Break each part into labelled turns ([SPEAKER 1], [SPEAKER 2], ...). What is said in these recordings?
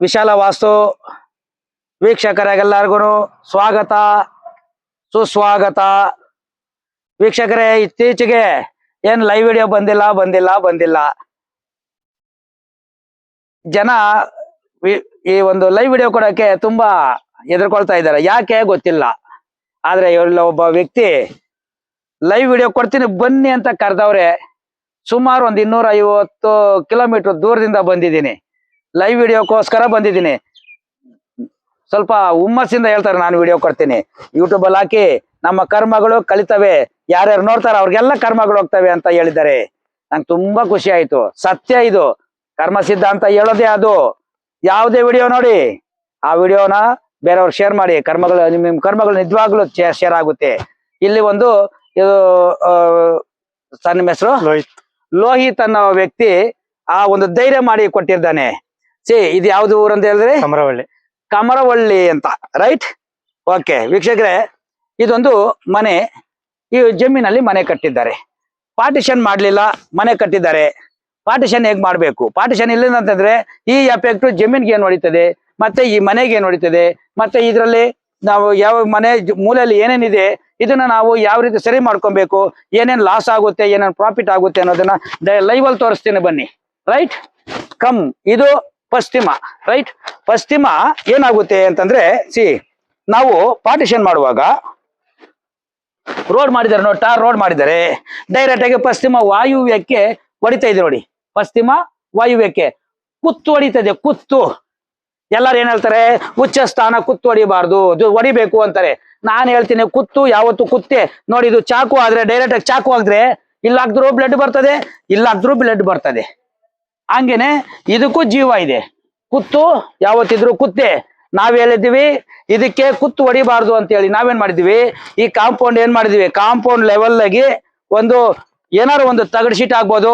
[SPEAKER 1] ವಿಶಾಲ ವಾಸ್ತು ವೀಕ್ಷಕರಿಗೆಲ್ಲರಿಗೂ ಸ್ವಾಗತ ಸುಸ್ವಾಗತ. ವೀಕ್ಷಕರೇ, ಇತ್ತೀಚೆಗೆ ಏನ್ ಲೈವ್ ವಿಡಿಯೋ ಬಂದಿಲ್ಲ. ಜನ ಈ ಒಂದು ಲೈವ್ ವಿಡಿಯೋ ಕೊಡೋಕೆ ತುಂಬಾ ಹೆದರ್ಕೊಳ್ತಾ ಇದ್ದಾರೆ, ಯಾಕೆ ಗೊತ್ತಿಲ್ಲ. ಆದ್ರೆ ಒಬ್ಬ ವ್ಯಕ್ತಿ ಲೈವ್ ವಿಡಿಯೋ ಕೊಡ್ತೀನಿ ಬನ್ನಿ ಅಂತ ಕರೆದವ್ರೆ. ಸುಮಾರು ಒಂದು 250 ಕಿಲೋಮೀಟರ್ ದೂರದಿಂದ ಬಂದಿದ್ದೀನಿ, ಲೈವ್ ವಿಡಿಯೋಕ್ಕೋಸ್ಕರ ಬಂದಿದ್ದೀನಿ. ಸ್ವಲ್ಪ ಹುಮ್ಮಸ್ಸಿಂದ ಹೇಳ್ತಾರೆ ನಾನು ವಿಡಿಯೋ ಕೊಡ್ತೀನಿ, ಯೂಟ್ಯೂಬ್ ಅಲ್ಲಿ ಹಾಕಿ ನಮ್ಮ ಕರ್ಮಗಳು ಕಲಿತವೆ, ಯಾರ್ಯಾರು ನೋಡ್ತಾರೆ ಅವ್ರಿಗೆಲ್ಲ ಕರ್ಮಗಳು ಹೋಗ್ತವೆ ಅಂತ ಹೇಳಿದ್ದಾರೆ. ನಂಗೆ ತುಂಬಾ ಖುಷಿ ಆಯ್ತು. ಸತ್ಯ ಇದು, ಕರ್ಮ ಸಿದ್ಧಾಂತ ಹೇಳೋದೇ ಅದು. ಯಾವುದೇ ವಿಡಿಯೋ ನೋಡಿ ಆ ವಿಡಿಯೋನ ಬೇರೆಯವ್ರು ಶೇರ್ ಮಾಡಿ, ನಿಮ್ಮ ಕರ್ಮಗಳು ನಿಜವಾಗ್ಲೂ ಶೇರ್ ಆಗುತ್ತೆ. ಇಲ್ಲಿ ಒಂದು ಇದು ಸರ್, ನಿಮ್ಮ ಹೆಸರು ಲೋಹಿತ್ ಅನ್ನೋ ವ್ಯಕ್ತಿ ಆ ಒಂದು ಧೈರ್ಯ ಮಾಡಿ ಕೊಟ್ಟಿದ್ದಾನೆ. ಇದು ಯಾವ್ದು ಊರು ಅಂತ ಹೇಳಿದ್ರೆ ಕಮರವಳ್ಳಿ ಅಂತ, ರೈಟ್? ಓಕೆ ವೀಕ್ಷಕರೇ, ಇದೊಂದು ಮನೆ, ಈ ಜಮೀನಲ್ಲಿ ಮನೆ ಕಟ್ಟಿದ್ದಾರೆ. ಪಾರ್ಟಿಷನ್ ಮಾಡ್ಲಿಲ್ಲ, ಮನೆ ಕಟ್ಟಿದ್ದಾರೆ. ಪಾರ್ಟಿಷನ್ ಹೇಗ್ ಮಾಡ್ಬೇಕು? ಪಾರ್ಟಿಷನ್ ಇಲ್ಲ ಅಂತಂದ್ರೆ ಈ ಎಫೆಕ್ಟ್ ಜಮೀನ್ಗೆ ಏನ್ ಹೊಡಿತದೆ, ಮತ್ತೆ ಈ ಮನೆಗೆ ಏನ್ ಹೊಡಿತದೆ, ಮತ್ತೆ ಇದರಲ್ಲಿ ನಾವು ಯಾವ ಮನೆ ಮೂಲೆಯಲ್ಲಿ ಏನೇನಿದೆ ಇದನ್ನ ನಾವು ಯಾವ ರೀತಿ ಸರಿ ಮಾಡ್ಕೊಬೇಕು, ಏನೇನ್ ಲಾಸ್ ಆಗುತ್ತೆ, ಏನೇನ್ ಪ್ರಾಫಿಟ್ ಆಗುತ್ತೆ ಅನ್ನೋದನ್ನ ಲೈವ್ ಅಲ್ಲಿ ತೋರಿಸ್ತೀನಿ ಬನ್ನಿ. ರೈಟ್? ಕಮ್. ಇದು ಪಶ್ಚಿಮ, ರೈಟ್? ಪಶ್ಚಿಮ ಏನಾಗುತ್ತೆ ಅಂತಂದ್ರೆ, ನಾವು ಪಾರ್ಟಿಷನ್ ಮಾಡುವಾಗ ರೋಡ್ ಮಾಡಿದ್ದಾರೆ ನೋಡಿ, ಟಾರ್ ರೋಡ್ ಮಾಡಿದ್ದಾರೆ. ಡೈರೆಕ್ಟ್ ಆಗಿ ಪಶ್ಚಿಮ ವಾಯುವ್ಯಕ್ಕೆ ಹೊಡಿತಾ ಇದೆ ನೋಡಿ. ಪಶ್ಚಿಮ ವಾಯುವ್ಯಕ್ಕೆ ಕುತ್ತು ಹೊಡಿತದೆ, ಕುತ್ತು. ಎಲ್ಲರೂ ಏನ್ ಹೇಳ್ತಾರೆ, ಉಚ್ಚ ಸ್ಥಾನ ಕುತ್ತು ಹೊಡಿಬಾರ್ದು, ಹೊಡಿಬೇಕು ಅಂತಾರೆ. ನಾನು ಹೇಳ್ತೀನಿ, ಕುತ್ತು ಯಾವತ್ತು ಕುತ್ತೆ ನೋಡಿ. ಇದು ಚಾಕು ಆದ್ರೆ ಡೈರೆಕ್ಟ್ ಆಗಿ ಚಾಕು ಹಾಕಿದ್ರೆ ಇಲ್ಲ ಹಾಕಿದ್ರು ಬ್ಲಡ್ ಬರ್ತದೆ, ಇಲ್ಲ ಹಾಕಿದ್ರು ಬ್ಲಡ್ ಬರ್ತದೆ. ಹಂಗೇನೆ ಇದಕ್ಕೂ ಜೀವ ಇದೆ. ಕುತ್ತು ಯಾವತ್ತಿದ್ರು ಕುತ್ತೆ. ನಾವ್ ಹೇಳಿದ್ವಿ ಇದಕ್ಕೆ ಕುತ್ತು ಹೊಡಿಬಾರ್ದು ಅಂತ ಹೇಳಿ ನಾವೇನ್ ಮಾಡಿದ್ವಿ, ಈ ಕಾಂಪೌಂಡ್ ಏನ್ ಮಾಡಿದ್ವಿ, ಕಾಂಪೌಂಡ್ ಲೆವೆಲ್ ಆಗಿ ಒಂದು ಏನಾರು ಒಂದು ತಗಡ್ ಶೀಟ್ ಆಗ್ಬೋದು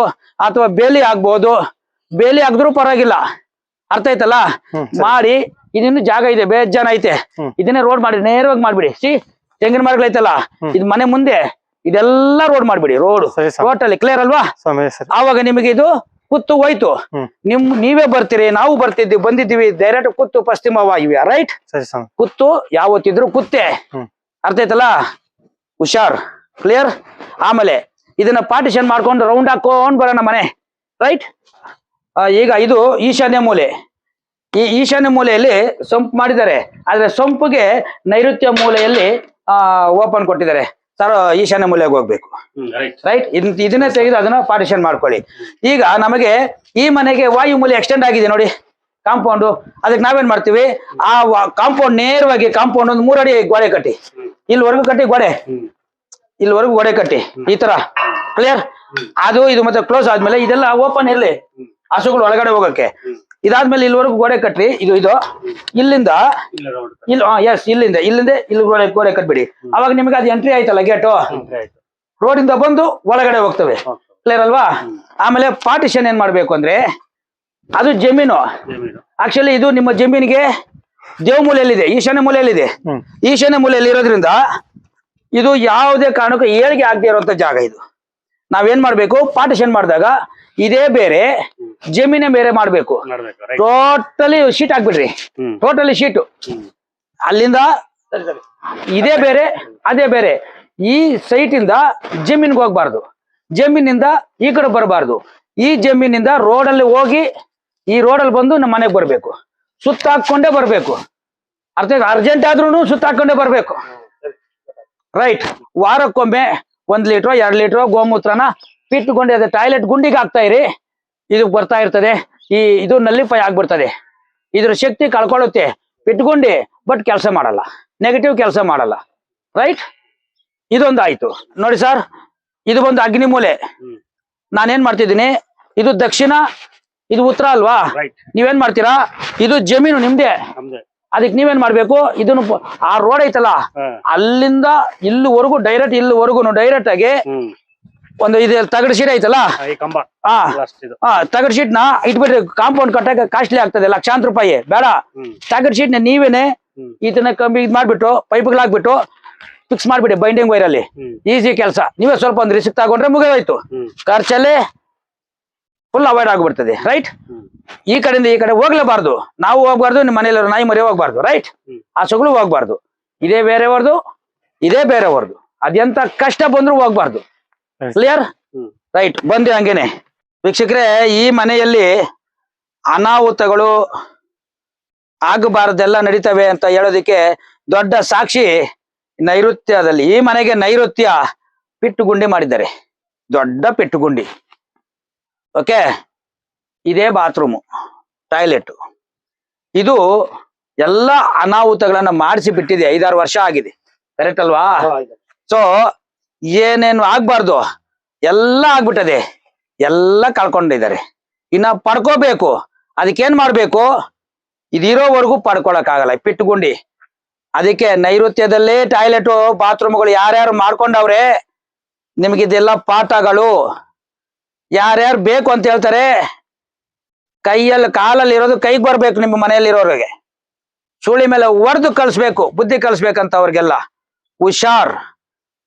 [SPEAKER 1] ಅಥವಾ ಬೇಲಿ ಆಗ್ಬೋದು. ಬೇಲಿ ಹಾಕಿದ್ರು ಪರವಾಗಿಲ್ಲ, ಅರ್ಥ ಆಯ್ತಲ್ಲ? ಮಾಡಿ ಇದಿನ್ನು ಜಾಗ ಇದೆ, ಬೇಜಾನ ಐತೆ, ಇದನ್ನೇ ರೋಡ್ ಮಾಡಿ ನೇರವಾಗಿ ಮಾಡ್ಬಿಡಿ. ತೆಂಗಿನ ಮರಗಳೈತಲ್ಲ, ಇದು ಮನೆ ಮುಂದೆ ಇದೆಲ್ಲ ರೋಡ್ ಮಾಡ್ಬಿಡಿ. ರೋಡ್ ಟೋಟಲಿ ಕ್ಲಿಯರ್ ಅಲ್ವಾ? ಆವಾಗ ನಿಮಗೆ ಇದು ಕುತ್ತು ಹೋಯ್ತು. ನೀವೇ ಬರ್ತೀರಿ, ನಾವು ಬಂದಿದ್ದೀವಿ ಡೈರೆಕ್ಟ್ ಕುತ್ತು ಪಶ್ಚಿಮ ವಾಯುವ್ಯ, ರೈಟ್? ಕುತ್ತು ಯಾವತ್ತಿದ್ರು ಕುತ್ತೆ, ಅರ್ಥ ಆಯ್ತಲ್ಲ? ಹುಷಾರ್, ಕ್ಲಿಯರ್? ಆಮೇಲೆ ಇದನ್ನ ಪಾರ್ಟಿಷನ್ ಮಾಡ್ಕೊಂಡು ರೌಂಡ್ ಹಾಕೊಂಡ್ ಬರೋಣ ಮನೆ, ರೈಟ್? ಈಗ ಇದು ಈಶಾನ್ಯ ಮೂಲೆ. ಈ ಈಶಾನ್ಯ ಮೂಲೆಯಲ್ಲಿ ಸೊಂಪು ಮಾಡಿದ್ದಾರೆ, ಆದ್ರೆ ಸೊಂಪಿಗೆ ನೈಋತ್ಯ ಮೂಲೆಯಲ್ಲಿ ಓಪನ್ ಕೊಟ್ಟಿದ್ದಾರೆ. ಸರ್, ಈಶಾನ್ಯ ಮೂಲೆಗೆ ಹೋಗ್ಬೇಕು, ರೈಟ್? ಇದನ್ನೇ ತೆಗೆದು ಅದನ್ನ ಪಾರ್ಟಿಷನ್ ಮಾಡ್ಕೊಳ್ಳಿ. ಈಗ ನಮಗೆ ಈ ಮನೆಗೆ ವಾಯು ಮೂಲೆ ಎಕ್ಸ್ಟೆಂಡ್ ಆಗಿದೆ ನೋಡಿ, ಕಾಂಪೌಂಡ್. ಅದಕ್ಕೆ ನಾವೇನ್ ಮಾಡ್ತೀವಿ, ಆ ಕಾಂಪೌಂಡ್ ನೇರವಾಗಿ ಕಾಂಪೌಂಡ್ ಒಂದು 3 ಅಡಿ ಗೋಡೆ ಕಟ್ಟಿ, ಇಲ್ಲಿವರೆಗೂ ಕಟ್ಟಿ ಗೋಡೆ, ಇಲ್ಲಿವರೆಗೂ ಗೋಡೆ ಕಟ್ಟಿ, ಈ ತರ. ಕ್ಲಿಯರ್? ಅದು ಇದು ಮತ್ತೆ ಕ್ಲೋಸ್ ಆದ್ಮೇಲೆ ಇದೆಲ್ಲ ಓಪನ್ ಇರ್ಲಿ, ಹಸುಗಳು ಒಳಗಡೆ ಹೋಗಕ್ಕೆ. ಇದಾದ್ಮೇಲೆ ಇಲ್ಲಿವರೆಗೂ ಗೋಡೆ ಕಟ್ರಿ. ಇದು ಇಲ್ಲಿಂದ ಇಲ್ಲಿಂದ ಇಲ್ಲಿ ಗೋಡೆ ಕಟ್ಬಿಡಿ. ಅವಾಗ ನಿಮಗೆ ಅದು ಎಂಟ್ರಿ ಆಯ್ತಲ್ಲ, ಗೇಟು. ರೋಡಿಂದ ಬಂದು ಒಳಗಡೆ ಹೋಗ್ತವೆ. ಕ್ಲಿಯರ್ ಅಲ್ವಾ? ಆಮೇಲೆ ಪಾರ್ಟಿಷನ್ ಏನ್ ಮಾಡ್ಬೇಕು ಅಂದ್ರೆ, ಅದು ಜಮೀನು. ಆಕ್ಚುಲಿ ಇದು ನಿಮ್ಮ ಜಮೀನಿಗೆ ದೇವ ಮೂಲೆಯಲ್ಲಿದೆ, ಈಶಾನ್ಯ ಮೂಲೆಯಲ್ಲಿದೆ. ಈಶಾನ್ಯ ಮೂಲೆಯಲ್ಲಿ ಇರೋದ್ರಿಂದ ಇದು ಯಾವುದೇ ಕಾರಣಕ್ಕೂ ಏಳಿಗೆ ಆಗದೆ ಇರುವಂತ ಜಾಗ. ಇದು ನಾವೇನ್ ಮಾಡ್ಬೇಕು, ಪಾರ್ಟಿಷನ್ ಮಾಡಿದಾಗ ಇದೇ ಬೇರೆ ಜಮೀನೇ ಬೇರೆ ಮಾಡ್ಬೇಕು. ಟೋಟಲಿ ಶೀಟ್ ಹಾಕ್ಬಿಡ್ರಿ, ಟೋಟಲಿ ಶೀಟ್. ಅಲ್ಲಿಂದ ಇದೇ ಬೇರೆ ಅದೇ ಬೇರೆ. ಈ ಸೈಟ್ ಇಂದ ಜಮೀನ್ಗೆ ಹೋಗ್ಬಾರ್ದು, ಜಮೀನಿಂದ ಈ ಕಡೆ ಬರಬಾರ್ದು. ಈ ಜಮೀನಿಂದ ರೋಡಲ್ಲಿ ಹೋಗಿ ಈ ರೋಡಲ್ಲಿ ಬಂದು ನಮ್ಮ ಮನೆಗೆ ಬರ್ಬೇಕು, ಸುತ್ತ ಹಾಕೊಂಡೇ ಬರ್ಬೇಕು. ಅರ್ಜೆಂಟ್ ಆದ್ರೂ ಸುತ್ತ ಹಾಕೊಂಡೇ ಬರ್ಬೇಕು, ರೈಟ್? ವಾರಕ್ಕೊಮ್ಮೆ 1 ಲೀಟ್ರೋ 2 ಲೀಟ್ರೋ ಗೋಮೂತ್ರನ ಪಿಟ್ಕೊಂಡು ಅದೇ ಟಾಯ್ಲೆಟ್ ಗುಂಡಿಗೆ ಹಾಕ್ತಾ ಇರಿ. ಇದು ಬರ್ತಾ ಇರ್ತದೆ, ಇದು ನಲ್ಲಿಫೈ ಆಗ್ಬಿಡ್ತದೆ. ಇದ್ರ ಶಕ್ತಿ ಕಳ್ಕೊಳ್ಳುತ್ತೆ ಪಿಟ್ಗುಂಡಿ, ಬಟ್ ಕೆಲಸ ಮಾಡಲ್ಲ, ನೆಗೆಟಿವ್ ಕೆಲಸ ಮಾಡಲ್ಲ, ರೈಟ್? ಇದೊಂದು ಆಯ್ತು ನೋಡಿ ಸರ್. ಇದು ಬಂದು ಅಗ್ನಿ ಮೂಲೆ. ನಾನೇನ್ ಮಾಡ್ತಿದ್ದೀನಿ, ಇದು ದಕ್ಷಿಣ, ಇದು ಉತ್ತರ ಅಲ್ವಾ? ನೀವೇನ್ ಮಾಡ್ತೀರಾ, ಇದು ಜಮೀನು ನಿಮ್ದೆ. ಅದಕ್ಕೆ ನೀವೇನ್ ಮಾಡ್ಬೇಕು, ಇದನ್ನು ಆ ರೋಡ್ ಐತಲ್ಲ ಅಲ್ಲಿಂದ ಇಲ್ಲಿವರೆಗೂ ಡೈರೆಕ್ಟ್, ಇಲ್ಲಿವರೆಗೂ ಡೈರೆಕ್ಟ್ ಆಗಿ ಒಂದು ಇದು ತಗಡ್ ಶೀಟ್ ಐತಲ್ಲ, ತಗಡ್ ಶೀಟ್ ನ ಇಟ್ಬಿಟ್ರಿ. ಕಾಂಪೌಂಡ್ ಕಟ್ಟಕ್ಕೆ ಕಾಸ್ಟ್ಲಿ ಆಗ್ತದೆ, ಲಕ್ಷಾಂತರ ರೂಪಾಯಿ ಬೇಡ. ತಗಡ್ ಶೀಟ್ ನ ನೀವೇನೆ ಇದನ್ನ ಕಂಬಿ ಇದ್ ಮಾಡ್ಬಿಟ್ಟು ಪೈಪ್ಗಳಾಗ್ಬಿಟ್ಟು ಫಿಕ್ಸ್ ಮಾಡ್ಬಿಡಿ ಬೈಂಡಿಂಗ್ ವೈರ್ ಅಲ್ಲಿ. ಈಸಿ ಕೆಲಸ. ನೀವೇ ಸ್ವಲ್ಪ ಒಂದು ರಿಸಿಕ್ ತಗೊಂಡ್ರೆ ಮುಗಿದೋಯ್ತು, ಖರ್ಚಲ್ಲಿ ಫುಲ್ ಅವಾಯ್ಡ್ ಆಗ್ಬಿಡ್ತದೆ, ರೈಟ್? ಈ ಕಡೆಯಿಂದ ಈ ಕಡೆ ಹೋಗ್ಲೇಬಾರ್ದು. ನಾವು ಹೋಗ್ಬಾರ್ದು, ನಿಮ್ಮ ಮನೇಲಿ ನಾಯಿ ಮರಿ ಹೋಗ್ಬಾರ್ದು. ರೈಟ್? ಹಸುಗಳು ಹೋಗ್ಬಾರ್ದು. ಇದೇ ಬೇರೆಯವ್ರದು, ಇದೇ ಬೇರೆಯವ್ರದು. ಅದೆಂತ ಕಷ್ಟ ಬಂದ್ರು ಹೋಗ್ಬಾರ್ದು. ಕ್ಲಿಯರ್? ರೈಟ್. ಬಂದೆ ಹಂಗೇನೆ ವೀಕ್ಷಕರೇ, ಈ ಮನೆಯಲ್ಲಿ ಅನಾಹುತಗಳು ಆಗಬಾರ್ದೆಲ್ಲ ನಡೀತವೆ ಅಂತ ಹೇಳೋದಿಕ್ಕೆ ದೊಡ್ಡ ಸಾಕ್ಷಿ ನೈಋತ್ಯದಲ್ಲಿ. ಈ ಮನೆಗೆ ನೈಋತ್ಯ ಪಿಟ್ಟುಗುಂಡಿ ಮಾಡಿದ್ದಾರೆ, ದೊಡ್ಡ ಪಿಟ್ಟುಗುಂಡಿ. ಓಕೆ, ಇದೇ ಬಾತ್ರೂಮು, ಟಾಯ್ಲೆಟ್. ಇದು ಎಲ್ಲ ಅನಾಹುತಗಳನ್ನ ಮಾಡಿಸಿ ಬಿಟ್ಟಿದೆ. 5-6 ವರ್ಷ ಆಗಿದೆ. ಕರೆಕ್ಟ್ ಅಲ್ವಾ? ಸೊ ಏನೇನು ಆಗ್ಬಾರ್ದು ಎಲ್ಲ ಆಗ್ಬಿಟ್ಟದೆ, ಎಲ್ಲ ಕಳ್ಕೊಂಡಿದ್ದಾರೆ. ಇನ್ನ ಪಡ್ಕೋಬೇಕು. ಅದಕ್ಕೇನ್ ಮಾಡ್ಬೇಕು? ಇದಿರೋವರೆಗೂ ಪಡ್ಕೊಳಕ್ ಆಗಲ್ಲ ಪಿಟ್ಟುಗುಂಡಿ. ಅದಕ್ಕೆ ನೈಋತ್ಯದಲ್ಲೇ ಟಾಯ್ಲೆಟ್ ಬಾತ್ರೂಮ್ಗಳು ಯಾರ್ಯಾರು ಮಾಡ್ಕೊಂಡವ್ರೆ, ನಿಮ್ಗಿದೆಲ್ಲ ಪಾಠಗಳು. ಯಾರ್ಯಾರು ಬೇಕು ಅಂತ ಹೇಳ್ತಾರೆ, ಕೈಯಲ್ಲಿ ಕಾಲಲ್ಲಿ ಇರೋದು ಕೈಗೆ ಬರ್ಬೇಕು. ನಿಮ್ಮ ಮನೆಯಲ್ಲಿರೋರಿಗೆ ಸುಳಿ ಮೇಲೆ ಹೊಡೆದು ಕಳಿಸ್ಬೇಕು, ಬುದ್ಧಿ ಕಲಿಸ್ಬೇಕಂತ ಅವ್ರಿಗೆಲ್ಲ ಹುಷಾರ್.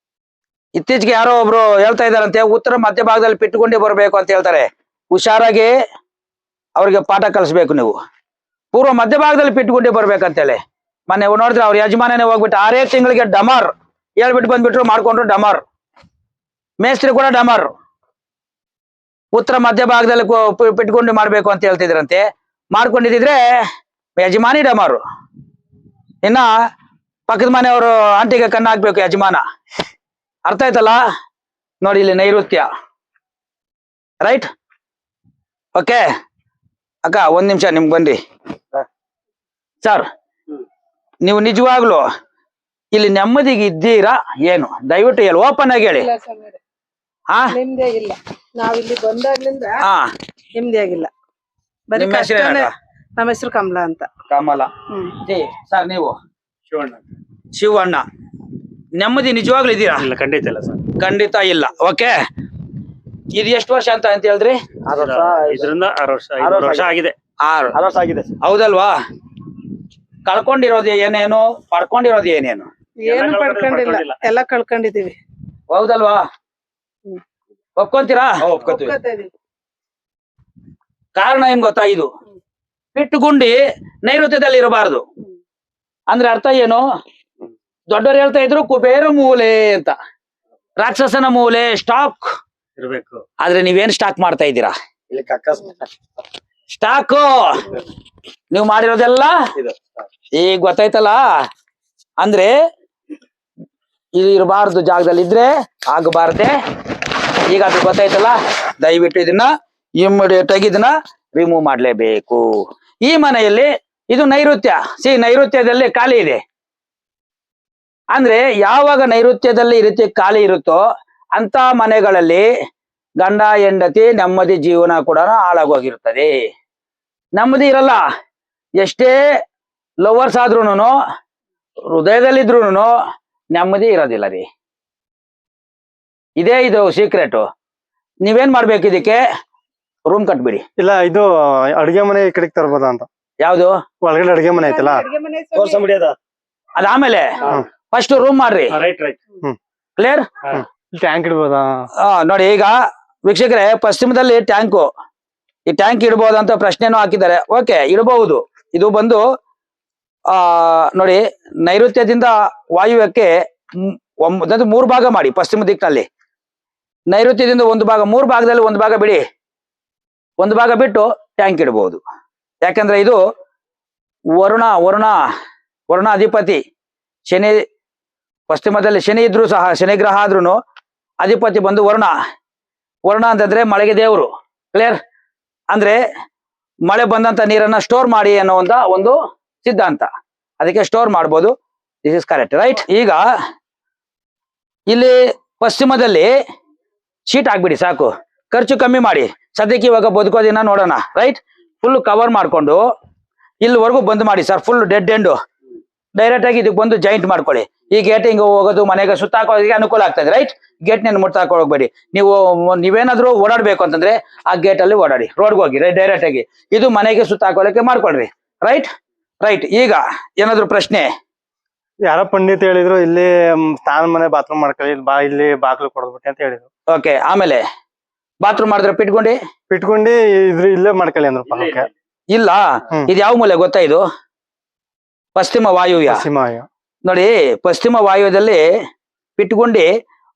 [SPEAKER 1] ಇತ್ತೀಚೆಗೆ ಯಾರೋ ಒಬ್ರು ಹೇಳ್ತಾ ಇದಾರಂತೆ, ಉತ್ತರ ಮಧ್ಯ ಭಾಗದಲ್ಲಿ ಪಿಟ್ಟುಗುಂಡಿ ಬರ್ಬೇಕು ಅಂತ ಹೇಳ್ತಾರೆ. ಹುಷಾರಾಗಿ ಅವ್ರಿಗೆ ಪಾಠ ಕಲಿಸ್ಬೇಕು ನೀವು. ಪೂರ್ವ ಮಧ್ಯ ಭಾಗದಲ್ಲಿ ಪಿಟ್ಟುಗುಂಡಿ ಬರ್ಬೇಕಂತೇಳಿ ಮೊನ್ನೆ ನೋಡಿದ್ರೆ ಅವ್ರ ಯಜಮಾನನೇ ಹೋಗ್ಬಿಟ್ಟು 6 ತಿಂಗಳಿಗೆ ಡಮರ್ ಹೇಳ್ಬಿಟ್ಟು ಬಂದ್ಬಿಟ್ರು, ಮಾಡ್ಕೊಂಡ್ರು ಡಮರ್. ಮೇಸ್ತ್ರಿ ಕೂಡ ಡಮರ್. ಉತ್ತರ ಮಧ್ಯ ಭಾಗದಲ್ಲಿ ಪಿಟ್ಟುಗುಂಡಿ ಮಾಡ್ಬೇಕು ಅಂತ ಹೇಳ್ತಿದ್ರಂತೆ. ಮಾಡ್ಕೊಂಡಿದ್ರೆ ಯಜಮಾನಿ ಡಮರು. ಇನ್ನ ಪಕ್ಕದ ಮನೆಯವರು ಆಂಟಿಗೆ ಕಣ್ಣು ಹಾಕ್ಬೇಕು ಯಜಮಾನ. ಅರ್ಥ ಆಯ್ತಲ್ಲ? ನೋಡಿ ಇಲ್ಲಿ ನೈಋತ್ಯ. ರೈಟ್? ಓಕೆ ಅಕ್ಕ, 1 ನಿಮಿಷ ನಿಮ್ಗೆ ಬನ್ರಿ ಸರ್. ನೀವು ನಿಜವಾಗ್ಲು ಇಲ್ಲಿ ನೆಮ್ಮದಿಗೆ ಇದ್ದೀರಾ ಏನು? ದಯವಿಟ್ಟು ಹೇಳಿ, ಓಪನ್ ಆಗಿ ಹೇಳಿ. ಹಾ,
[SPEAKER 2] ನಿಮ್ದೇ ಇಲ್ಲ. ನಾವಿಲ್ಲಿ ಬಂದಾಗ್ಲಿಂದ
[SPEAKER 1] ಹಾ,
[SPEAKER 2] ನಿಮ್ದೇ ಆಗಿಲ್ಲ. ಬರೀ
[SPEAKER 1] ನಿಮ್ಮ ಹೆಸರು
[SPEAKER 2] ಕಷ್ಟನೇ.
[SPEAKER 1] ಏನಕ್ಕ?
[SPEAKER 2] ನಮ್ಮ ಹೆಸರು ಕಮಲಾ ಅಂತ.
[SPEAKER 1] ಕಮಲ. ಸರ್ ನೀವು?
[SPEAKER 3] ಶಿವಣ್ಣ.
[SPEAKER 1] ಶಿವಣ್ಣ. ನೆಮ್ಮದಿ ನಿಜವಾಗ್ಲೂ ಇದ್ದೀರಾ?
[SPEAKER 3] ಇಲ್ಲ, ಖಂಡಿತ ಇಲ್ಲ ಸರ್.
[SPEAKER 1] ಖಂಡಿತ ಇಲ್ಲ. ಓಕೆ, ಇದು ಎಷ್ಟು ವರ್ಷ ಅಂತ ಹೇಳಿದ್ರಿ?
[SPEAKER 3] 5 ವರ್ಷ 5 ವರ್ಷ ಆಗಿದೆ.
[SPEAKER 1] 6
[SPEAKER 3] ವರ್ಷ ಆಗಿದೆ.
[SPEAKER 1] ಹೌದಲ್ವಾ? ಕಳ್ಕೊಂಡಿರೋದು ಏನೇನು, ಪಡ್ಕೊಂಡಿರೋದು ಏನೇನು?
[SPEAKER 2] ಏನು ಪಡ್ಕೊಂಡಿಲ್ಲ, ಎಲ್ಲ ಕಳ್ಕೊಂಡಿದೀವಿ.
[SPEAKER 1] ಹೌದಲ್ವಾ? ಒಪ್ಕೊಂತೀರಾ?
[SPEAKER 3] ಒಪ್ಕೋತೀವಿ.
[SPEAKER 2] ಒಪ್ಕೊತಾ ಇದೀವಿ.
[SPEAKER 1] ಕಾರಣ ಏನ್ ಗೊತ್ತಾ? ಇದು ಪಿಟ್ಟುಗುಂಡಿ ನೈಋತ್ಯದಲ್ಲಿ ಇರಬಾರದು. ಅಂದ್ರೆ ಅರ್ಥ ಏನು? ದೊಡ್ಡವರು ಹೇಳ್ತಾ ಇದ್ರು ಕುಬೇರ ಮೂಲೆ ಅಂತ, ರಾಕ್ಷಸನ ಮೂಲೆ ಸ್ಟಾಕ್
[SPEAKER 3] ಇರ್ಬೇಕು.
[SPEAKER 1] ಆದ್ರೆ ನೀವೇನ್ ಸ್ಟಾಕ್ ಮಾಡ್ತಾ ಇದ್ದೀರಾ?
[SPEAKER 3] ಇಲ್ಲಿ ಕಕ್ಕಸ್
[SPEAKER 1] ಸ್ಟಾಕು ನೀವು ಮಾಡಿರೋದೆಲ್ಲ
[SPEAKER 3] ಇದು.
[SPEAKER 1] ಈಗ ಗೊತ್ತಾಯ್ತಲ್ಲ? ಅಂದ್ರೆ ಇದು ಇರಬಾರ್ದು ಜಾಗದಲ್ಲಿ ಇದ್ರೆ ಆಗಬಾರ್ದೆ. ಈಗ ಅದು ಗೊತ್ತಾಯ್ತಲ್ಲ? ದಯವಿಟ್ಟು ಇದನ್ನ ಇಮಿಡಿಯೇಟ್ ಆಗಿ ಇದನ್ನ ರಿಮೂವ್ ಮಾಡ್ಲೇಬೇಕು. ಈ ಮನೆಯಲ್ಲಿ ಇದು ನೈಋತ್ಯ. ನೈಋತ್ಯದಲ್ಲಿ ಖಾಲಿ ಇದೆ. ಅಂದ್ರೆ ಯಾವಾಗ ನೈಋತ್ಯದಲ್ಲಿ ಈ ರೀತಿ ಖಾಲಿ ಇರುತ್ತೋ ಅಂತ ಮನೆಗಳಲ್ಲಿ ಗಂಡ ಹೆಂಡತಿ ನೆಮ್ಮದಿ ಜೀವನ ಕೂಡ ಹಾಳಾಗೋಗಿರುತ್ತದೆ. ನೆಮ್ಮದಿ ಇರಲ್ಲ. ಎಷ್ಟೇ ಲವರ್ಸ್ ಆದ್ರೂನು, ಹೃದಯದಲ್ಲಿದ್ರೂನು ನೆಮ್ಮದಿ ಇರೋದಿಲ್ಲ ರೀ. ಇದೇ ಇದು ಸೀಕ್ರೆಟ್. ನೀವೇನ್ ಮಾಡ್ಬೇಕು? ಇದಕ್ಕೆ ರೂಮ್ ಕಟ್ಬಿಡಿ.
[SPEAKER 4] ಇಲ್ಲ, ಇದು ಅಡಿಗೆ ಮನೆ ಈ ಕಡೆಗೆ ತರ್ಬೋದಾ ಅಂತ.
[SPEAKER 1] ಯಾವ್ದು?
[SPEAKER 4] ಒಳಗಡೆ ಅಡಿಗೆ ಮನೆ ಐತಲ್ಲ,
[SPEAKER 2] ಅಡ್ಗೆ ಮನೆ
[SPEAKER 3] ತೋರ್ಸಂಬಿಡಿ ಅದ.
[SPEAKER 1] ಅದಾದ್ಮೇಲೆ ಫಸ್ಟ್ ರೂಮ್ ಮಾಡ್ರಿ.
[SPEAKER 3] Right right.
[SPEAKER 1] ಕ್ಲಿಯರ್?
[SPEAKER 4] ಟ್ಯಾಂಕ್ ಇಡ್ಬೋದಾ?
[SPEAKER 1] ನೋಡಿ ಈಗ ವೀಕ್ಷಕರೇ, ಪಶ್ಚಿಮದಲ್ಲಿ ಟ್ಯಾಂಕು. ಈ ಟ್ಯಾಂಕ್ ಇಡಬಹುದಂತ ಪ್ರಶ್ನೆನೂ ಹಾಕಿದ್ದಾರೆ. ಓಕೆ, ಇಡಬಹುದು. ಇದು ಬಂದು ನೋಡಿ, ನೈಋತ್ಯದಿಂದ ವಾಯುವ್ಯಕ್ಕೆ 3 ಭಾಗ ಮಾಡಿ. ಪಶ್ಚಿಮ ದಿಕ್ಕಿನಲ್ಲಿ ನೈಋತ್ಯದಿಂದ 1 ಭಾಗ, 3 ಭಾಗದಲ್ಲಿ 1 ಭಾಗ ಬಿಡಿ. 1 ಭಾಗ ಬಿಟ್ಟು ಟ್ಯಾಂಕ್ ಇಡಬಹುದು. ಯಾಕಂದ್ರೆ ಇದು ವರುಣ ಅಧಿಪತಿ ಶನಿ. ಪಶ್ಚಿಮದಲ್ಲಿ ಶನಿ ಇದ್ರು ಸಹ, ಶನಿ ಗ್ರಹ ಆದ್ರೂ ಅಧಿಪತಿ ಬಂದು ವರುಣ ಅಂತಂದ್ರೆ ಮಳೆಗೆ ದೇವರು. ಕ್ಲಿಯರ್? ಅಂದ್ರೆ ಮಳೆ ಬಂದಂತ ನೀರನ್ನ ಸ್ಟೋರ್ ಮಾಡಿ ಅನ್ನೋ ಒಂದು ಸಿದ್ಧಾಂತ. ಅದಕ್ಕೆ ಸ್ಟೋರ್ ಮಾಡ್ಬೋದು. This is correct. ರೈಟ್? ಈಗ ಇಲ್ಲಿ ಪಶ್ಚಿಮದಲ್ಲಿ ಶೀಟ್ ಹಾಕ್ಬಿಡಿ ಸಾಕು. ಖರ್ಚು ಕಮ್ಮಿ ಮಾಡಿ. ಸದ್ಯಕ್ಕೆ ಇವಾಗ ಬದುಕೋದಿನ ನೋಡೋಣ. ರೈಟ್? ಫುಲ್ ಕವರ್ ಮಾಡ್ಕೊಂಡು ಇಲ್ಲಿವರೆಗೂ ಬಂದ್ ಮಾಡಿ sir. Full dead end. Direct ಆಗಿ ಇದಕ್ಕೆ ಬಂದು ಜಾಯಿಂಟ್ ಮಾಡ್ಕೊಳ್ಳಿ. ಈ ಗೇಟ್ ಹಿಂಗ ಹೋಗೋದು, ಮನೆಗೆ ಸುತ್ತಾಕೋದಕ್ಕೆ ಅನುಕೂಲ ಆಗ್ತದೆ. ರೈಟ್? ಗೇಟ್ ನ ಮುಟ್ಟಾಕ ಹೋಗ್ಬೇಡಿ. ನೀವೇನಾದ್ರೂ ಓಡಾಡ್ಬೇಕು ಅಂತಂದ್ರೆ ಆ ಗೇಟ್ ಅಲ್ಲಿ ಓಡಾಡಿ, ರೋಡ್ಗೆ ಹೋಗಿ ಡೈರೆಕ್ಟ್ ಆಗಿ. ಇದು ಮನೆಗೆ ಸುತ್ತಾಕೊಳ್ಳಕ್ಕೆ ಮಾಡ್ಕೊಳ್ರಿ. ರೈಟ್? ರೈಟ್. ಈಗ ಏನಾದ್ರು ಪ್ರಶ್ನೆ?
[SPEAKER 4] ಯಾರೋ ಪಂಡಿತ್ ಹೇಳಿದ್ರು ಇಲ್ಲಿ ಸ್ನಾನ ಮನೆ ಬಾತ್ರೂಮ್ ಮಾಡ್ಕೊಳ್ಳಿ, ಇಲ್ಲಿ ಬಾಗ್ಲು ಕೊಡ್ಬಿಟ್ಟೆ ಅಂತ ಹೇಳಿದ್ರು.
[SPEAKER 1] ಓಕೆ, ಆಮೇಲೆ ಬಾತ್ರೂಮ್ ಮಾಡಿದ್ರೆ ಪಿಟ್ಕೊಂಡು
[SPEAKER 4] ಇಲ್ಲೇ ಮಾಡ್ಕೊಳ್ಳಿ ಅಂದ್ರಪ್ಪ.
[SPEAKER 1] ಇಲ್ಲ.
[SPEAKER 4] ಹ್ಮ್.
[SPEAKER 1] ಇದು ಯಾವ ಮೂಲೆ ಗೊತ್ತಾ? ಇದು ಪಶ್ಚಿಮ ವಾಯುವ್ಯ.
[SPEAKER 4] ಪಶ್ಚಿಮವಾಯು.
[SPEAKER 1] ನೋಡಿ, ಪಶ್ಚಿಮ ವಾಯುವ್ಯದಲ್ಲಿ ಪಿಟ್ಗುಂಡಿ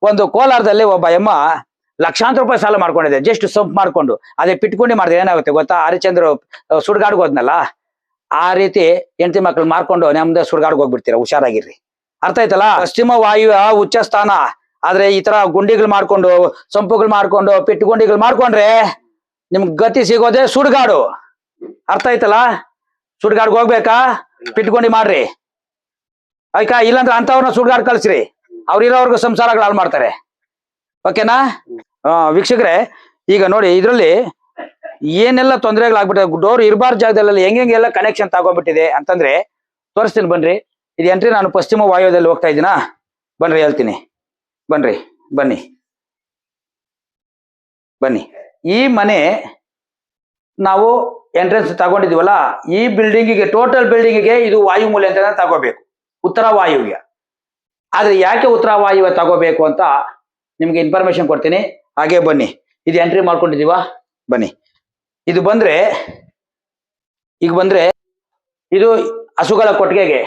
[SPEAKER 1] ಒಂದು ಕೋಲಾರದಲ್ಲಿ ಒಬ್ಬ ಎಮ್ಮ ಲಕ್ಷಾಂತರ ರೂಪಾಯಿ ಸಾಲ ಮಾಡ್ಕೊಂಡಿದೆ, ಜಸ್ಟ್ ಸಂಪ್ ಮಾಡ್ಕೊಂಡು. ಅದೇ ಪಿಟ್ಗುಂಡಿ ಮಾಡಿದ್ರೆ ಏನಾಗುತ್ತೆ ಗೊತ್ತಾ? ಹರಿಚಂದ್ರ ಸುಡ್ಗಾಡ್ಗೆ ಹೋದ್ನಲ್ಲ, ಆ ರೀತಿ ಹೆಂಡತಿ ಮಕ್ಳು ಮಾರ್ಕೊಂಡು ನಮ್ದು ಸುಡ್ಗಾಡ್ಗೆ ಹೋಗ್ಬಿಡ್ತೀರ. ಹುಷಾರಾಗಿರ್ರಿ. ಅರ್ಥ ಆಯ್ತಲ್ಲ? ಪಶ್ಚಿಮ ವಾಯುವ್ಯ ಉಚ್ಚ ಸ್ಥಾನ. ಆದ್ರೆ ಈ ತರ ಗುಂಡಿಗಳು ಮಾಡ್ಕೊಂಡು, ಸಂಪುಗಳು ಮಾಡ್ಕೊಂಡು, ಪಿಟ್ಗುಂಡಿಗಳು ಮಾಡ್ಕೊಂಡ್ರೆ ನಿಮ್ಗೆ ಗತಿ ಸಿಗೋದೇ ಸುಡ್ಗಾಡು. ಅರ್ಥ ಆಯ್ತಲ್ಲ? ಸುಡ್ಗಾಡ್ಗೆ ಹೋಗ್ಬೇಕಾ? ಪಿಟ್ಗುಂಡಿ ಮಾಡ್ರಿ ಆಯ್ತಾ? ಇಲ್ಲಾಂದ್ರೆ ಅಂತವ್ರನ್ನ ಸುಡ್ಗಾಡ್ ಕಳ್ಸ್ರಿ. ಅವ್ರಿರೋರ್ಗು ಸಂಸಾರಗಳು ಹಾಳು ಮಾಡ್ತಾರೆ. ಓಕೆನಾ? ವೀಕ್ಷಕರೇ, ಈಗ ನೋಡಿ ಇದ್ರಲ್ಲಿ ಏನೆಲ್ಲ ತೊಂದರೆಗಳಾಗ್ಬಿಟ್ಟಿದೆ. ಡೋರ್ ಇರಬಾರ್ದು ಜಾಗದಲ್ಲಿ ಹೆಂಗೆಲ್ಲ ಕನೆಕ್ಷನ್ ತಗೊಂಡ್ಬಿಟ್ಟಿದೆ ಅಂತಂದ್ರೆ ತೋರಿಸ್ತೀನಿ ಬನ್ರಿ. ಇದು ಎಂಟ್ರಿ. ನಾನು ಪಶ್ಚಿಮ ವಾಯುವ್ಯದಲ್ಲಿ ಹೋಗ್ತಾ ಇದ್ದೀನಾ? ಬನ್ರಿ ಹೇಳ್ತೀನಿ. ಬನ್ರಿ, ಬನ್ನಿ ಬನ್ನಿ. ಈ ಮನೆ ನಾವು ಎಂಟ್ರೆನ್ಸ್ ತಗೊಂಡಿದೀವಲ್ಲ, ಈ ಬಿಲ್ಡಿಂಗಿಗೆ, ಟೋಟಲ್ ಬಿಲ್ಡಿಂಗಿಗೆ ಇದು ವಾಯುಮೂಲೆ ಅಂತ ತಗೋಬೇಕು, ಉತ್ತರ ವಾಯುವ್ಯ. ಆದ್ರೆ ಯಾಕೆ ಉತ್ತರ ವಾಯುವ್ಯ ತಗೋಬೇಕು ಅಂತ ನಿಮ್ಗೆ ಇನ್ಫಾರ್ಮೇಶನ್ ಕೊಡ್ತೀನಿ. ಹಾಗೆ ಬನ್ನಿ. ಇದು ಎಂಟ್ರಿ ಮಾಡ್ಕೊಂಡಿದೀವ. ಬನ್ನಿ. ಇದು ಬಂದ್ರೆ, ಈಗ ಬಂದ್ರೆ ಇದು ಹಸುಗಳ ಕೊಟ್ಟಿಗೆಗೆ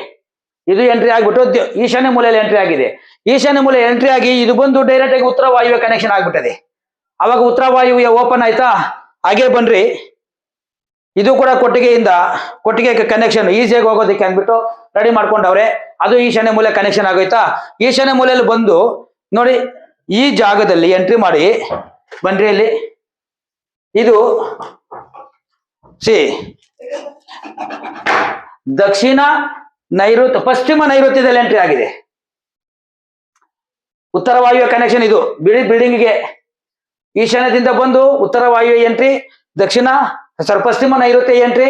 [SPEAKER 1] ಇದು ಎಂಟ್ರಿ ಆಗ್ಬಿಟ್ಟು ಈಶಾನ್ಯ ಮೂಲೆಯಲ್ಲಿ ಎಂಟ್ರಿ ಆಗಿದೆ. ಈಶಾನ್ಯ ಮೂಲೆ ಎಂಟ್ರಿ ಆಗಿ ಇದು ಬಂದು ಡೈರೆಕ್ಟ್ ಆಗಿ ಉತ್ತರ ವಾಯುವ್ಯ ಕನೆಕ್ಷನ್ ಆಗ್ಬಿಟ್ಟದೆ. ಅವಾಗ ಉತ್ತರ ವಾಯುವ್ಯ ಓಪನ್ ಆಯ್ತಾ? ಹಾಗೆ ಬನ್ರಿ. ಇದು ಕೂಡ ಕೊಟ್ಟಿಗೆ ಕನೆಕ್ಷನ್ ಈಸಿಯಾಗಿ ಹೋಗೋದಕ್ಕೆ ಅಂದ್ಬಿಟ್ಟು ರೆಡಿ ಮಾಡ್ಕೊಂಡವ್ರೆ. ಅದು ಈಶಾನ್ಯ ಮೂಲೆ ಕನೆಕ್ಷನ್ ಆಗೋಯ್ತಾ? ಈಶಾನ್ಯ ಮೂಲೆಯಲ್ಲಿ ಬಂದು ನೋಡಿ, ಈ ಜಾಗದಲ್ಲಿ ಎಂಟ್ರಿ ಮಾಡಿ ಬನ್ರಿ. ಇಲ್ಲಿ ಇದು ದಕ್ಷಿಣ ನೈಋತ್ಯ, ಪಶ್ಚಿಮ ನೈಋತ್ಯದಲ್ಲಿ ಎಂಟ್ರಿ ಆಗಿದೆ. ಉತ್ತರ ವಾಯುವ್ಯ ಕನೆಕ್ಷನ್ ಇದು ಬಿಲ್ಡಿಂಗ್ಗೆ. ಈಶಾನ್ಯದಿಂದ ಬಂದು ಉತ್ತರ ವಾಯುವ್ಯ ಎಂಟ್ರಿ, ಪಶ್ಚಿಮ ನೈಋತ್ಯ ಎಂಟ್ರಿ.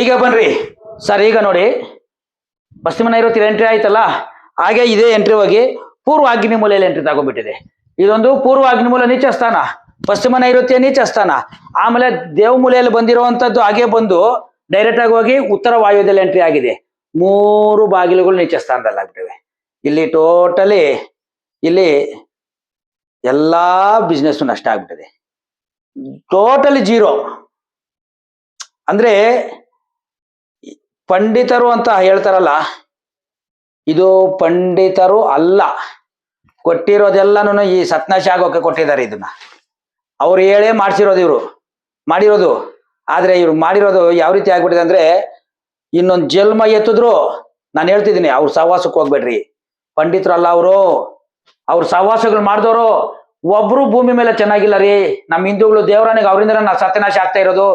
[SPEAKER 1] ಈಗ ಬನ್ರಿ ಸರ್. ಈಗ ನೋಡಿ, ಪಶ್ಚಿಮ ನೈಋತ್ಯ ಎಂಟ್ರಿ ಆಯ್ತಲ್ಲ, ಹಾಗೆ ಇದೇ ಎಂಟ್ರಿ ಹೋಗಿ ಪೂರ್ವ ಆಗ್ನಿ ಮೂಲೆಯಲ್ಲಿ ಎಂಟ್ರಿ ತಗೊಂಡ್ಬಿಟ್ಟಿದೆ. ಇದೊಂದು ಪೂರ್ವ ಆಗ್ನಿ ಮೂಲ ನೀಚ ಸ್ಥಾನ, ಪಶ್ಚಿಮ ನೈಋತ್ಯ ನೀಚ ಸ್ಥಾನ. ಆಮೇಲೆ ದೇವಮೂಲೆಯಲ್ಲಿ ಬಂದಿರುವಂತದ್ದು ಹಾಗೆ ಬಂದು ಡೈರೆಕ್ಟ್ ಆಗಿ ಹೋಗಿ ಉತ್ತರ ವಾಯುವ್ಯದಲ್ಲಿ ಎಂಟ್ರಿ ಆಗಿದೆ. 3 ಬಾಗಿಲುಗಳು ನೀಚ ಸ್ಥಾನದಲ್ಲಿ ಆಗ್ಬಿಟ್ಟಿವೆ. ಇಲ್ಲಿ ಟೋಟಲಿ ಇಲ್ಲಿ ಎಲ್ಲಾ ಬಿಸ್ನೆಸ್ ನಷ್ಟ ಆಗ್ಬಿಟ್ಟಿದೆ. Totally zero. ಅಂದ್ರೆ ಪಂಡಿತರು ಅಂತ ಹೇಳ್ತಾರಲ್ಲ, ಇದು ಪಂಡಿತರು ಅಲ್ಲ. ಕೊಟ್ಟಿರೋದೆಲ್ಲನೂ ಈ ಸತ್ನಾಶ ಆಗೋಕೆ ಕೊಟ್ಟಿದ್ದಾರೆ. ಇದನ್ನ ಅವ್ರು ಹೇಳೇ ಮಾಡಿಸಿರೋದು, ಇವರು ಮಾಡಿರೋದು. ಆದ್ರೆ ಇವ್ರು ಮಾಡಿರೋದು ಯಾವ ರೀತಿ ಆಗ್ಬಿಟ್ಟಿದೆ ಅಂದ್ರೆ, ಇನ್ನೊಂದು ಜನ್ಮ ಎತ್ತಿದ್ರು, ನಾನು ಹೇಳ್ತಿದ್ದೀನಿ, ಅವ್ರ ಸಹವಾಸಕ್ಕೆ ಹೋಗ್ಬೇಡ್ರಿ. ಪಂಡಿತರು ಅಲ್ಲ ಅವರು. ಅವ್ರ ಸಹವಾಸಗಳು ಮಾಡಿದವರು ಒಬ್ರು ಭೂಮಿ ಮೇಲೆ ಚೆನ್ನಾಗಿಲ್ಲ ರೀ. ನಮ್ಮ ಹಿಂದೂಗಳು ದೇವರಾನಿಗೆ ಅವರಿಂದ ನಾನು ಸತ್ಯನಾಶ ಆಗ್ತಾ ಇರೋದು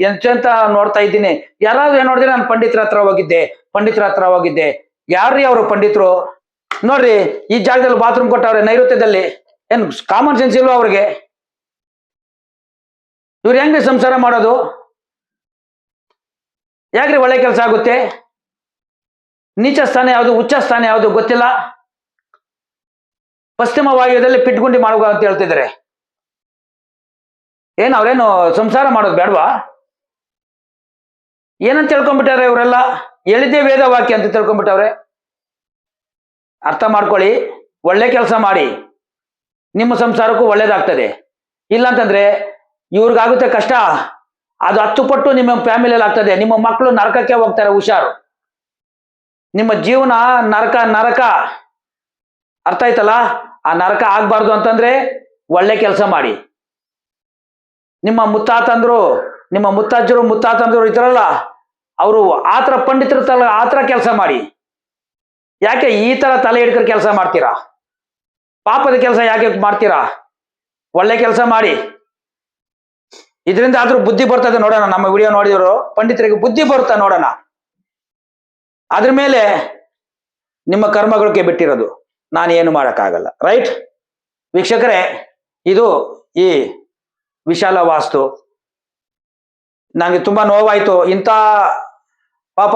[SPEAKER 1] ಎಂತ ನೋಡ್ತಾ ಇದ್ದೀನಿ. ಯಾರಾದ್ರೂ ಏನ್ ನೋಡಿದ್ರೆ ನಾನು ಪಂಡಿತರ ಹತ್ರ ಹೋಗಿದ್ದೆ. ಯಾರ್ರೀ ಅವರು ಪಂಡಿತರು? ನೋಡ್ರಿ, ಈ ಜಾಗದಲ್ಲಿ ಬಾತ್ರೂಮ್ ಕೊಟ್ಟವ್ರೆ ನೈಋತ್ಯದಲ್ಲಿ. ಏನ್ ಕಾಮನ್ ಸೆನ್ಸ್ ಇಲ್ವಾ ಅವ್ರಿಗೆ? ಇವ್ರು ಹೆಂಗ್ರಿ ಸಂಸಾರ ಮಾಡೋದು? ಯಾಕ್ರಿ ಒಳ್ಳೆ ಕೆಲಸ ಆಗುತ್ತೆ? ನೀಚ ಸ್ಥಾನ ಯಾವುದು, ಉಚ್ಚ ಸ್ಥಾನ ಯಾವುದು ಗೊತ್ತಿಲ್ಲ. ಪಶ್ಚಿಮ ವಾಯುವ್ಯದಲ್ಲಿ ಪಿಟ್ಗುಂಡಿ ಮಾಡುವ ಅಂತ ಹೇಳ್ತಿದ್ದಾರೆ. ಏನ್ ಅವ್ರೇನು ಸಂಸಾರ ಮಾಡೋದು ಬೇಡವಾ? ಏನಂತ ತಿಳ್ಕೊಂಡ್ಬಿಟ್ಟಾರೆ ಇವರೆಲ್ಲ? ಹೇಳಿದ್ದೇ ವೇದ ವಾಕ್ಯ ಅಂತ ತಿಳ್ಕೊಂಡ್ಬಿಟ್ಟವ್ರೆ. ಅರ್ಥ ಮಾಡ್ಕೊಳ್ಳಿ. ಒಳ್ಳೆ ಕೆಲಸ ಮಾಡಿ, ನಿಮ್ಮ ಸಂಸಾರಕ್ಕೂ ಒಳ್ಳೇದಾಗ್ತದೆ. ಇಲ್ಲ ಅಂತಂದ್ರೆ ಇವ್ರಿಗಾಗುತ್ತೆ ಕಷ್ಟ, ಅದು 10 ಪಟ್ಟು ನಿಮ್ಮ ಫ್ಯಾಮಿಲಿಯಲ್ಲಿ ಆಗ್ತದೆ. ನಿಮ್ಮ ಮಕ್ಕಳು ನರಕಕ್ಕೆ ಹೋಗ್ತಾರೆ. ಹುಷಾರು. ನಿಮ್ಮ ಜೀವನ ನರಕ. ಅರ್ಥ ಆಯ್ತಲ್ಲ? ಆ ನರಕ ಆಗ್ಬಾರ್ದು ಅಂತಂದ್ರೆ ಒಳ್ಳೆ ಕೆಲಸ ಮಾಡಿ. ನಿಮ್ಮ ಮುತ್ತಾತಂದ್ರು, ನಿಮ್ಮ ಮುತ್ತಾತಂದ್ರು ಇದ್ರಲ್ಲ, ಅವರು ಆತರ ಪಂಡಿತರ ಆತರ ಕೆಲಸ ಮಾಡಿ. ಯಾಕೆ ಈ ತರ ತಲೆ ಹಿಡ್ಕೊಂಡು ಕೆಲಸ ಮಾಡ್ತೀರಾ? ಪಾಪದ ಕೆಲಸ ಯಾಕೆ ಮಾಡ್ತೀರಾ? ಒಳ್ಳೆ ಕೆಲಸ ಮಾಡಿ. ಇದರಿಂದ ಆದ್ರೂ ಬುದ್ಧಿ ಬರ್ತದೆ ನೋಡೋಣ. ನಮ್ಮ ವಿಡಿಯೋ ನೋಡಿದ್ರು ಪಂಡಿತರಿಗೆ ಬುದ್ಧಿ ಬರುತ್ತಾ ನೋಡೋಣ. ಅದ್ರ ಮೇಲೆ ನಿಮ್ಮ ಕರ್ಮಗಳಿಗೆ ಬಿಟ್ಟಿರೋದು, ನಾನು ಏನು ಮಾಡೋಕ್ಕಾಗಲ್ಲ. ರೈಟ್ ವೀಕ್ಷಕರೇ, ಇದು ಈ ವಿಶಾಲ ವಾಸ್ತು. ನನಗೆ ತುಂಬಾ ನೋವಾಯ್ತು. ಇಂಥ ಪಾಪ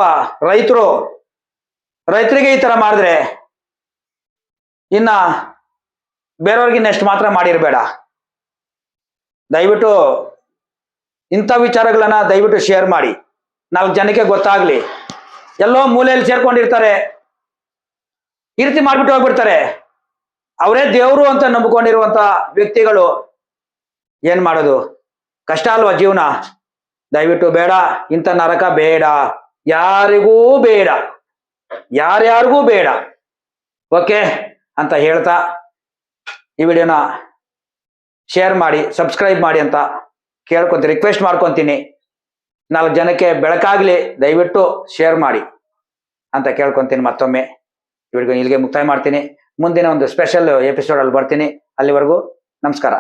[SPEAKER 1] ರೈತರಿಗೆ ಈ ತರ ಮಾಡಿದ್ರೆ ಇನ್ನ ಬೇರೆಯವ್ರಿಗೆ ನೆಕ್ಸ್ಟ್ ಮಾತ್ರ ಮಾಡಿರ್ಬೇಡ. ದಯವಿಟ್ಟು ಇಂಥ ವಿಚಾರಗಳನ್ನ ದಯವಿಟ್ಟು ಶೇರ್ ಮಾಡಿ, 4 ಜನಕ್ಕೆ ಗೊತ್ತಾಗ್ಲಿ. ಎಲ್ಲೋ ಮೂಲೆಯಲ್ಲಿ ಸೇರ್ಕೊಂಡಿರ್ತಾರೆ, ಈ ರೀತಿ ಮಾಡ್ಬಿಟ್ಟು ಹೋಗ್ಬಿಡ್ತಾರೆ. ಅವರೇ ದೇವರು ಅಂತ ನಂಬಿಕೊಂಡಿರುವಂತ ವ್ಯಕ್ತಿಗಳು. ಏನ್ ಮಾಡೋದು? ಕಷ್ಟ ಅಲ್ವಾ ಜೀವನ? ದಯವಿಟ್ಟು ಬೇಡ, ಇಂಥ ನರಕ ಬೇಡ, ಯಾರಿಗೂ ಬೇಡ, ಯಾರ್ಯಾರಿಗೂ ಬೇಡ. ಓಕೆ ಅಂತ ಹೇಳ್ತಾ ಈ ವಿಡಿಯೋನ ಶೇರ್ ಮಾಡಿ, ಸಬ್ಸ್ಕ್ರೈಬ್ ಮಾಡಿ ಅಂತ ಕೇಳ್ಕೊಂತೀನಿ, ರಿಕ್ವೆಸ್ಟ್ ಮಾಡ್ಕೊತೀನಿ. 4 ಜನಕ್ಕೆ ಬೆಳಕಾಗ್ಲಿ, ದಯವಿಟ್ಟು ಶೇರ್ ಮಾಡಿ ಅಂತ ಕೇಳ್ಕೊಂತೀನಿ. ಮತ್ತೊಮ್ಮೆ ಇಲ್ಲಿಗೆ ಮುಕ್ತಾಯ ಮಾಡ್ತೀನಿ. ಮುಂದಿನ ಒಂದು ಸ್ಪೆಷಲ್ ಎಪಿಸೋಡ್ ಅಲ್ಲಿ ಬರ್ತೀನಿ. ಅಲ್ಲಿವರೆಗೂ ನಮಸ್ಕಾರ.